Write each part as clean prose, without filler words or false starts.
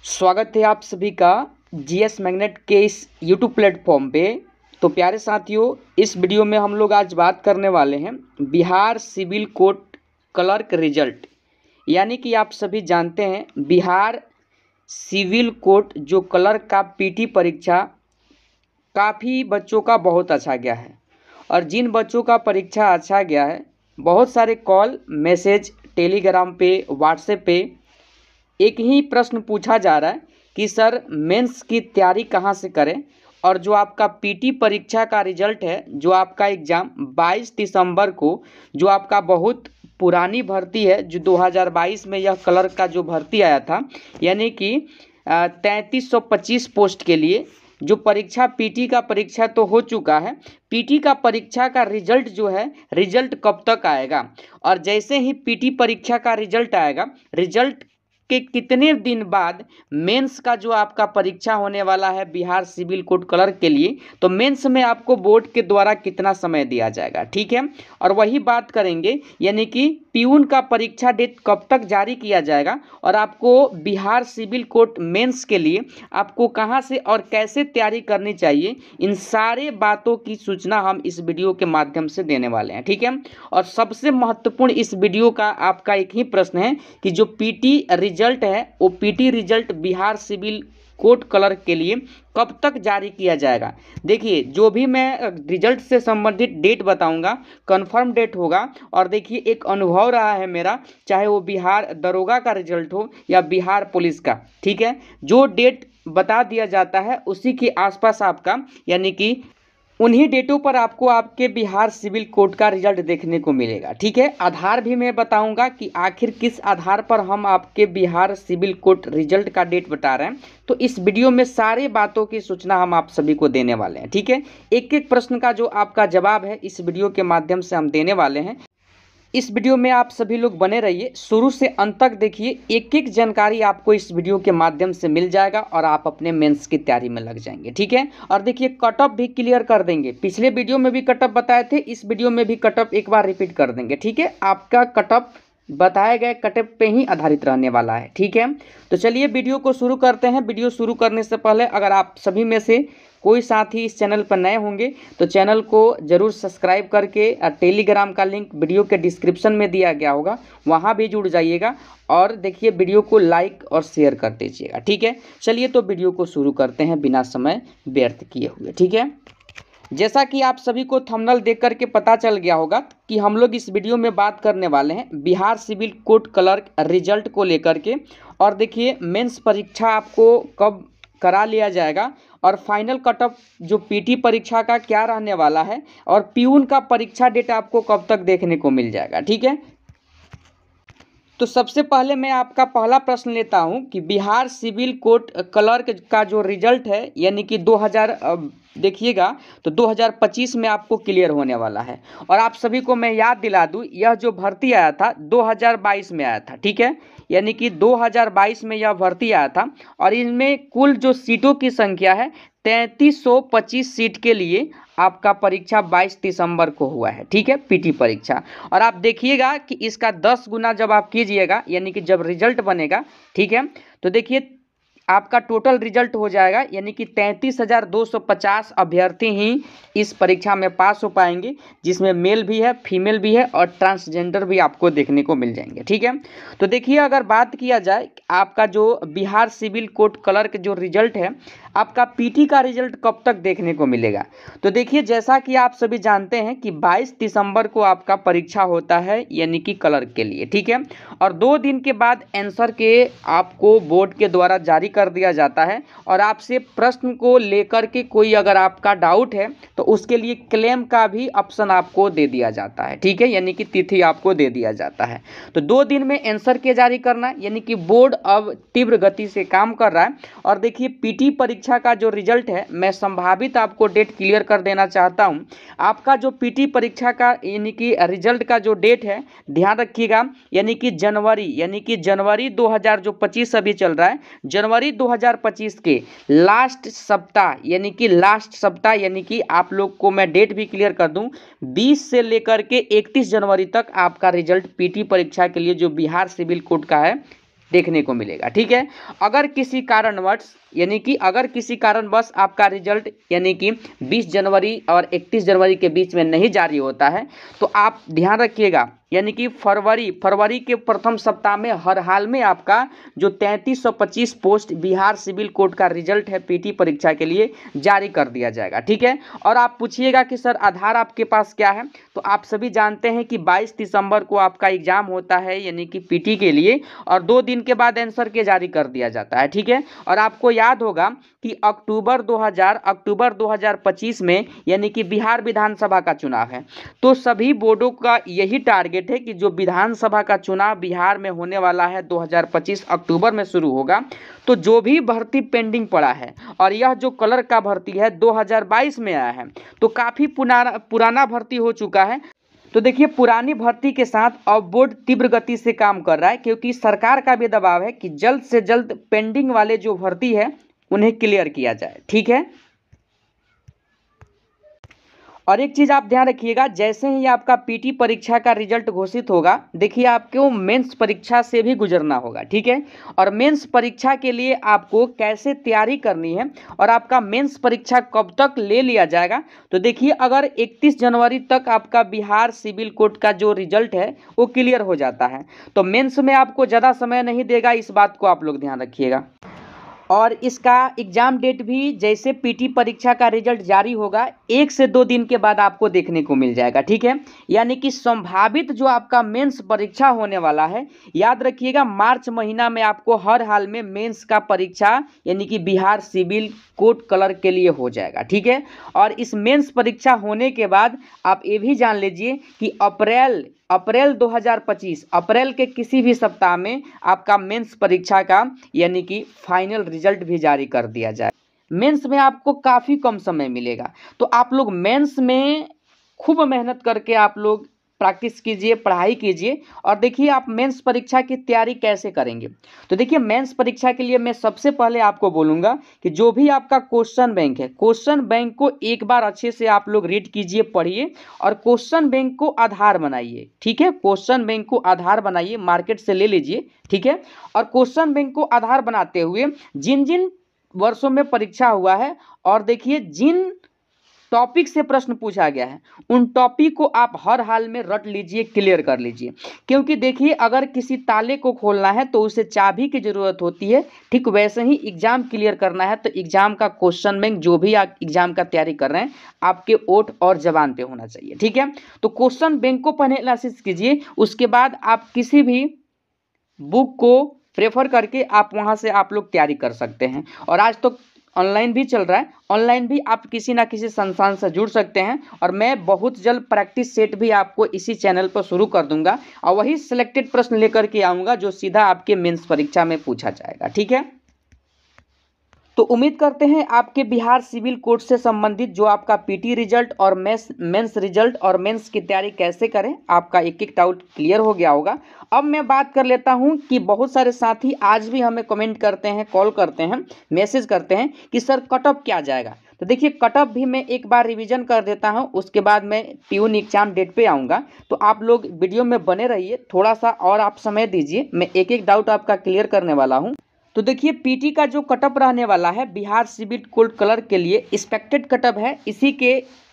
स्वागत है आप सभी का जीएस मैग्नेट के इस यूट्यूब प्लेटफॉर्म पे। तो प्यारे साथियों, इस वीडियो में हम लोग आज बात करने वाले हैं Bihar civil court clerk result. यानी कि आप सभी जानते हैं बिहार सिविल कोर्ट जो क्लर्क का पीटी परीक्षा काफ़ी बच्चों का बहुत अच्छा गया है। और जिन बच्चों का परीक्षा अच्छा गया है, बहुत सारे कॉल मैसेज टेलीग्राम पे व्हाट्सएप पे एक ही प्रश्न पूछा जा रहा है कि सर मेंस की तैयारी कहाँ से करें। और जो आपका पीटी परीक्षा का रिजल्ट है, जो आपका एग्ज़ाम 22 दिसंबर को, जो आपका बहुत पुरानी भर्ती है, जो 2022 में यह क्लर्क का जो भर्ती आया था, यानी कि 3325 पोस्ट के लिए जो परीक्षा पीटी का परीक्षा तो हो चुका है। पीटी का परीक्षा का रिजल्ट जो है, रिजल्ट कब तक आएगा और जैसे ही पीटी परीक्षा का रिजल्ट आएगा, रिजल्ट के कितने दिन बाद मेंस का जो आपका परीक्षा होने वाला है बिहार सिविल कोर्ट क्लर्क के लिए, तो मेंस में आपको बोर्ड के द्वारा कितना समय दिया जाएगा, ठीक है। और वही बात करेंगे, यानी कि प्यून का परीक्षा डेट कब तक जारी किया जाएगा और आपको बिहार सिविल कोर्ट मेंस के लिए आपको कहां से और कैसे तैयारी करनी चाहिए, इन सारे बातों की सूचना हम इस वीडियो के माध्यम से देने वाले हैं, ठीक है। और सबसे महत्वपूर्ण इस वीडियो का आपका एक ही प्रश्न है कि जो पीटी रिजल्ट है, वो PT result Bihar civil court clerk के लिए कब तक जारी किया जाएगा। देखिए, जो भी मैं रिजल्ट से संबंधित डेट बताऊंगा, कंफर्म डेट होगा। और देखिए, एक अनुभव रहा है मेरा, चाहे वो बिहार दरोगा का रिजल्ट हो या बिहार पुलिस का, ठीक है, जो डेट बता दिया जाता है उसी के आसपास आपका, यानी कि उन्हीं डेटों पर आपको आपके बिहार सिविल कोर्ट का रिजल्ट देखने को मिलेगा, ठीक है। आधार भी मैं बताऊंगा कि आखिर किस आधार पर हम आपके बिहार सिविल कोर्ट रिजल्ट का डेट बता रहे हैं। तो इस वीडियो में सारे बातों की सूचना हम आप सभी को देने वाले हैं, ठीक है। एक एक प्रश्न का जो आपका जवाब है इस वीडियो के माध्यम से हम देने वाले हैं। इस वीडियो में आप सभी लोग बने रहिए, शुरू से अंत तक देखिए, एक एक जानकारी आपको इस वीडियो के माध्यम से मिल जाएगा और आप अपने मेंस की तैयारी में लग जाएंगे, ठीक है। और देखिए, कट ऑफ भी क्लियर कर देंगे। पिछले वीडियो में भी कट ऑफ बताए थे, इस वीडियो में भी कट ऑफ एक बार रिपीट कर देंगे, ठीक है। आपका कट ऑफ बताए गए कट ऑफ पे ही आधारित रहने वाला है, ठीक है। तो चलिए वीडियो को शुरू करते हैं। वीडियो शुरू करने से पहले अगर आप सभी में से कोई साथी इस चैनल पर नए होंगे तो चैनल को जरूर सब्सक्राइब करके, टेलीग्राम का लिंक वीडियो के डिस्क्रिप्शन में दिया गया होगा, वहाँ भी जुड़ जाइएगा। और देखिए, वीडियो को लाइक और शेयर कर दीजिएगा, ठीक है। चलिए तो वीडियो को शुरू करते हैं बिना समय व्यर्थ किए हुए, ठीक है। जैसा कि आप सभी को थंबनेल देख करके पता चल गया होगा कि हम लोग इस वीडियो में बात करने वाले हैं Bihar civil court clerk result को लेकर के। और देखिए, मेंस परीक्षा आपको कब करा लिया जाएगा और फाइनल कट ऑफ जो पीटी परीक्षा का क्या रहने वाला है और प्यून का परीक्षा डेट आपको कब तक देखने को मिल जाएगा, ठीक है। तो सबसे पहले मैं आपका पहला प्रश्न लेता हूं कि बिहार सिविल कोर्ट क्लर्क का जो रिजल्ट है, यानी कि 2000 देखिएगा तो 2025 में आपको क्लियर होने वाला है। और आप सभी को मैं याद दिला दूं, यह जो भर्ती आया था 2022 में आया था, ठीक है। यानी कि 2022 में यह भर्ती आया था और इनमें कुल जो सीटों की संख्या है 3325 सीट के लिए आपका परीक्षा 22 दिसंबर को हुआ है, ठीक है, पीटी परीक्षा। और आप देखिएगा कि इसका 10 गुना जब आप कीजिएगा, यानी कि जब रिजल्ट बनेगा, ठीक है, तो देखिए आपका टोटल रिजल्ट हो जाएगा, यानी कि 33,250 अभ्यर्थी ही इस परीक्षा में पास हो पाएंगे, जिसमें मेल भी है, फीमेल भी है और ट्रांसजेंडर भी आपको देखने को मिल जाएंगे, ठीक है। तो देखिए, अगर बात किया जाए आपका जो बिहार सिविल कोर्ट क्लर्क जो रिजल्ट है, आपका पीटी का रिजल्ट कब तक देखने को मिलेगा। तो देखिए, जैसा कि आप सभी जानते हैं कि 22 दिसंबर को आपका परीक्षा होता है, यानी कि क्लर्क के लिए, ठीक है। और 2 दिन के बाद आंसर के आपको बोर्ड के द्वारा जारी कर दिया जाता है और आपसे प्रश्न को लेकर के कोई अगर आपका डाउट है तो उसके लिए क्लेम का भी ऑप्शन आपको दे दिया जाता है, ठीक है, यानी कि तिथि आपको दे दिया जाता है। तो 2 दिन में आंसर के जारी करना, यानी कि बोर्ड अब तीव्र गति से काम कर रहा है। और देखिए, पीटी परीक्षा का जो रिजल्ट है, मैं संभावित आपको डेट क्लियर कर देना चाहता हूं। आपका जो पीटी परीक्षा का यानी कि रिजल्ट का जो डेट है, ध्यान रखिएगा, यानी कि जनवरी 2025 अभी चल रहा है, जनवरी 2025 के लास्ट सप्ताह, यानी कि आप लोग को मैं डेट भी क्लियर कर दूं, 20 से लेकर के 31 जनवरी तक आपका रिजल्ट पीटी परीक्षा के लिए जो बिहार सिविल कोर्ट का है देखने को मिलेगा। ठीक है, अगर किसी कारणवश अगर किसी कारणवश आपका रिजल्ट यानी कि 20 जनवरी और 31 जनवरी के बीच में नहीं जारी होता है तो आप ध्यान रखिएगा, यानी कि फरवरी के प्रथम सप्ताह में हर हाल में आपका जो 3325 पोस्ट बिहार सिविल कोर्ट का रिजल्ट है पीटी परीक्षा के लिए जारी कर दिया जाएगा। ठीक है, और आप पूछिएगा कि सर आधार आपके पास क्या है, तो आप सभी जानते हैं कि 22 दिसंबर को आपका एग्जाम होता है यानी कि पीटी के लिए, और 2 दिन के बाद आंसर के जारी कर दिया जाता है। ठीक है, और आपको याद होगा कि अक्टूबर 2025 में यानी कि बिहार विधानसभा का चुनाव है, तो सभी बोर्डों का यही टारगेट है कि जो विधानसभा का चुनाव बिहार में होने वाला है 2025 अक्टूबर में शुरू होगा, तो जो भी भर्ती पेंडिंग पड़ा है और यह जो कलर का भर्ती है 2022 में आया है, तो काफ़ी पुराना भर्ती हो चुका है। तो देखिए पुरानी भर्ती के साथ अब बोर्ड तीव्र गति से काम कर रहा है, क्योंकि सरकार का भी दबाव है कि जल्द से जल्द पेंडिंग वाले जो भर्ती है उन्हें क्लियर किया जाए। ठीक है, और एक चीज़ आप ध्यान रखिएगा, जैसे ही आपका पीटी परीक्षा का रिजल्ट घोषित होगा, देखिए आपको मेंस परीक्षा से भी गुजरना होगा। ठीक है, और मेंस परीक्षा के लिए आपको कैसे तैयारी करनी है और आपका मेंस परीक्षा कब तक ले लिया जाएगा, तो देखिए अगर 31 जनवरी तक आपका बिहार सिविल कोर्ट का जो रिजल्ट है वो क्लियर हो जाता है तो मेंस में आपको ज़्यादा समय नहीं देगा, इस बात को आप लोग ध्यान रखिएगा। और इसका एग्ज़ाम डेट भी जैसे पीटी परीक्षा का रिजल्ट जारी होगा 1 से 2 दिन के बाद आपको देखने को मिल जाएगा। ठीक है, यानी कि संभावित जो आपका मेंस परीक्षा होने वाला है, याद रखिएगा मार्च महीना में आपको हर हाल में मेंस का परीक्षा यानी कि बिहार सिविल कोर्ट क्लर्क के लिए हो जाएगा। ठीक है, और इस मेंस परीक्षा होने के बाद आप ये भी जान लीजिए कि अप्रैल 2025 अप्रैल के किसी भी सप्ताह में आपका मेंस परीक्षा का यानी कि फाइनल रिजल्ट भी जारी कर दिया जाए। मेंस में आपको काफ़ी कम समय मिलेगा, तो आप लोग मेंस में खूब मेहनत करके आप लोग प्रैक्टिस कीजिए, पढ़ाई कीजिए। और देखिए आप मेंस परीक्षा की तैयारी कैसे करेंगे, तो देखिए मेंस परीक्षा के लिए मैं सबसे पहले आपको बोलूँगा कि जो भी आपका क्वेश्चन बैंक है, क्वेश्चन बैंक को एक बार अच्छे से आप लोग रीड कीजिए, पढ़िए और क्वेश्चन बैंक को आधार बनाइए। ठीक है, क्वेश्चन बैंक को आधार बनाइए, मार्केट से ले लीजिए। ठीक है, और क्वेश्चन बैंक को आधार बनाते हुए जिन जिन वर्षों में परीक्षा हुआ है और देखिए जिन टॉपिक से प्रश्न पूछा गया है उन टॉपिक को आप हर हाल में रट लीजिए, क्लियर कर लीजिए। क्योंकि देखिए अगर किसी ताले को खोलना है तो उसे चाबी की ज़रूरत होती है, ठीक वैसे ही एग्जाम क्लियर करना है तो एग्जाम का क्वेश्चन बैंक जो भी आप एग्जाम का तैयारी कर रहे हैं आपके ओठ और जबान पे होना चाहिए। ठीक है, तो क्वेश्चन बैंक को पहले एनालिसिस कीजिए, उसके बाद आप किसी भी बुक को प्रेफर करके आप वहाँ से आप लोग तैयारी कर सकते हैं। और आज तो ऑनलाइन भी चल रहा है, ऑनलाइन भी आप किसी ना किसी संस्थान से जुड़ सकते हैं। और मैं बहुत जल्द प्रैक्टिस सेट भी आपको इसी चैनल पर शुरू कर दूंगा और वही सिलेक्टेड प्रश्न लेकर के आऊँगा जो सीधा आपके मेंस परीक्षा में पूछा जाएगा। ठीक है, तो उम्मीद करते हैं आपके बिहार सिविल कोर्ट से संबंधित जो आपका पीटी रिजल्ट और मेंस रिजल्ट और मेंस की तैयारी कैसे करें आपका एक एक डाउट क्लियर हो गया होगा। अब मैं बात कर लेता हूं कि बहुत सारे साथी आज भी हमें कमेंट करते हैं, कॉल करते हैं, मैसेज करते हैं कि सर कट ऑफ क्या जाएगा। तो देखिए कट ऑफ भी मैं एक बार रिवीजन कर देता हूं, उसके बाद मैं ट्यून एग्जाम डेट पे आऊँगा। तो आप लोग वीडियो में बने रहिए, थोड़ा सा और आप समय दीजिए, मैं एक एक डाउट आपका क्लियर करने वाला हूँ। तो देखिए पीटी का जो कटअप रहने वाला है बिहार सिविल कोर्ट क्लर्क के लिए एक्सपेक्टेड कटअप है, इसी के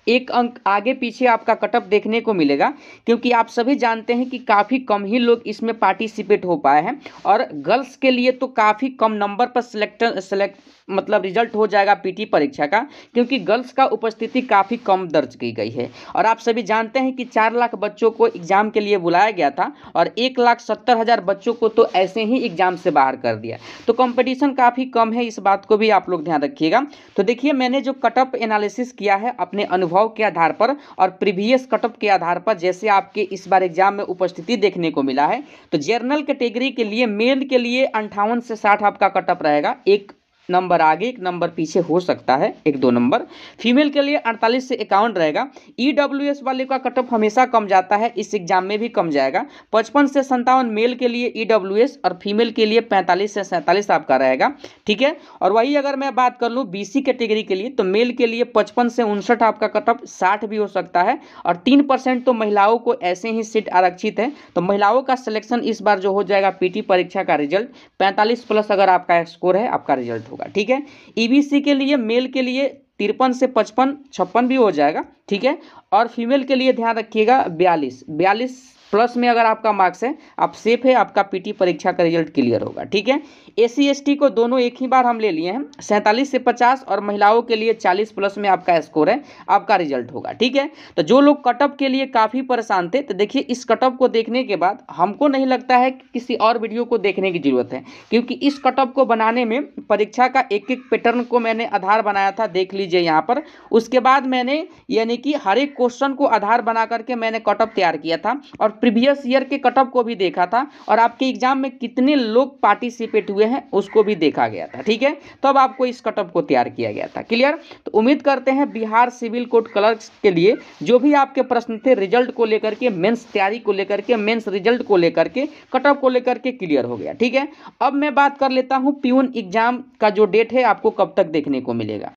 एक अंक आगे पीछे आपका कटअप देखने को मिलेगा, क्योंकि आप सभी जानते हैं कि काफ़ी कम ही लोग इसमें पार्टिसिपेट हो पाए हैं। और गर्ल्स के लिए तो काफ़ी कम नंबर पर सेलेक्ट मतलब रिजल्ट हो जाएगा पीटी परीक्षा का, क्योंकि गर्ल्स का उपस्थिति काफ़ी कम दर्ज की गई है। और आप सभी जानते हैं कि 4 लाख बच्चों को एग्ज़ाम के लिए बुलाया गया था और 1,70,000 बच्चों को तो ऐसे ही एग्ज़ाम से बाहर कर दिया, तो कंपटीशन काफ़ी कम है, इस बात को भी आप लोग ध्यान रखिएगा। तो देखिए मैंने जो कटअप एनालिसिस किया है अपने अनुभव के आधार पर और प्रीवियस कटअप के आधार पर, जैसे आपके इस बार एग्जाम में उपस्थिति देखने को मिला है, तो जनरल कैटेगरी के लिए मेल के लिए 58 से 60 आपका कटअप रहेगा, एक नंबर आगे 1 नंबर पीछे हो सकता है, 1-2 नंबर। फीमेल के लिए 48 से 51 रहेगा। ईडब्ल्यूएस वाले का कट ऑफ हमेशा कम जाता है, इस एग्जाम में भी कम जाएगा। 55 से 57 मेल के लिए ईडब्ल्यूएस और फीमेल के लिए 45 से 47 आपका रहेगा, ठीक है। और वही अगर मैं बात कर लूँ बीसी कैटेगरी के लिए, तो मेल के लिए 55 से 59 आपका कट ऑफ, 60 भी हो सकता है। और 3% तो महिलाओं को ऐसे ही सीट आरक्षित है, तो महिलाओं का सिलेक्शन इस बार जो हो जाएगा पीटी परीक्षा का रिजल्ट 45 प्लस अगर आपका स्कोर है, आपका रिजल्ट होगा, ठीक है। ईबीसी के लिए मेल के लिए 53 से 55, 56 भी हो जाएगा, ठीक है। और फीमेल के लिए ध्यान रखिएगा 42 प्लस में अगर आपका मार्क्स है, आप सेफ है, आपका पीटी परीक्षा का रिजल्ट क्लियर होगा, ठीक है। एससी एसटी को दोनों एक ही बार हम ले लिए हैं, 47 से 50 और महिलाओं के लिए 40 प्लस में आपका स्कोर है, आपका रिजल्ट होगा, ठीक है। तो जो लोग कटअप के लिए काफ़ी परेशान थे, तो देखिए इस कटअप को देखने के बाद हमको नहीं लगता है कि किसी और वीडियो को देखने की जरूरत है, क्योंकि इस कटअप को बनाने में परीक्षा का एक एक पैटर्न को मैंने आधार बनाया था, देख लीजिए यहाँ पर। उसके बाद मैंने यानी कि हर एक क्वेश्चन को आधार बना करके मैंने कटअप तैयार किया था और प्रीवियस ईयर के कटअप को भी देखा था और आपके एग्जाम में कितने लोग पार्टिसिपेट हुए हैं उसको भी देखा गया था, ठीक है। तो अब आपको इस कटअप को तैयार किया गया था, क्लियर। तो उम्मीद करते हैं बिहार सिविल कोर्ट क्लर्क्स के लिए जो भी आपके प्रश्न थे रिजल्ट को लेकर के, मेंस तैयारी को लेकर के, मेंस रिजल्ट को लेकर के, कटअप को लेकर के क्लियर हो गया, ठीक है। अब मैं बात कर लेता हूं पियून एग्जाम का जो डेट है आपको कब तक देखने को मिलेगा।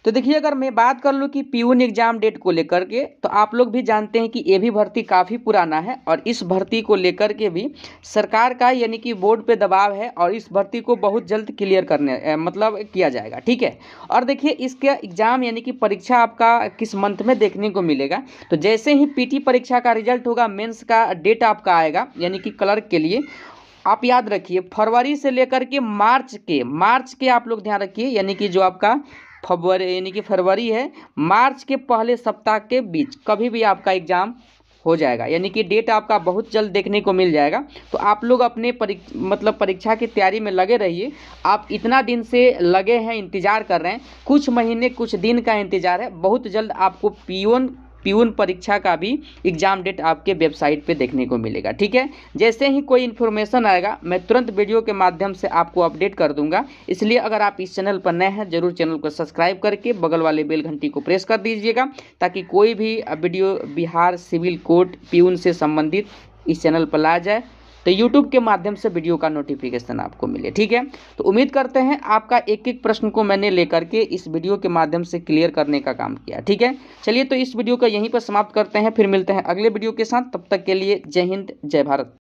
तो देखिए अगर मैं बात कर लूँ कि पियून एग्जाम डेट को लेकर के, तो आप लोग भी जानते हैं कि ये भी भर्ती काफ़ी पुराना है और इस भर्ती को लेकर के भी सरकार का यानी कि बोर्ड पे दबाव है और इस भर्ती को बहुत जल्द क्लियर करने मतलब किया जाएगा, ठीक है। और देखिए इसका एग्जाम यानी कि परीक्षा आपका किस मंथ में देखने को मिलेगा, तो जैसे ही पीटी परीक्षा का रिजल्ट होगा, मेन्स का डेट आपका आएगा यानी कि क्लर्क के लिए, आप याद रखिए फरवरी से लेकर के मार्च के आप लोग ध्यान रखिए, यानी कि जो आपका फरवरी यानी कि फरवरी है, मार्च के पहले सप्ताह के बीच कभी भी आपका एग्जाम हो जाएगा, यानी कि डेट आपका बहुत जल्द देखने को मिल जाएगा। तो आप लोग अपने परीक्षा की तैयारी में लगे रहिए। आप इतना दिन से लगे हैं, इंतज़ार कर रहे हैं, कुछ महीने कुछ दिन का इंतज़ार है, बहुत जल्द आपको पियून परीक्षा का भी एग्जाम डेट आपके वेबसाइट पे देखने को मिलेगा, ठीक है। जैसे ही कोई इन्फॉर्मेशन आएगा मैं तुरंत वीडियो के माध्यम से आपको अपडेट कर दूंगा, इसलिए अगर आप इस चैनल पर नए हैं जरूर चैनल को सब्सक्राइब करके बगल वाले बेल घंटी को प्रेस कर दीजिएगा, ताकि कोई भी video Bihar civil court peon से संबंधित इस चैनल पर ला जाए तो YouTube के माध्यम से वीडियो का नोटिफिकेशन आपको मिले, ठीक है। तो उम्मीद करते हैं आपका एक एक प्रश्न को मैंने लेकर के इस वीडियो के माध्यम से क्लियर करने का काम किया, ठीक है। चलिए तो इस वीडियो को यहीं पर समाप्त करते हैं, फिर मिलते हैं अगले वीडियो के साथ, तब तक के लिए जय हिंद जय भारत।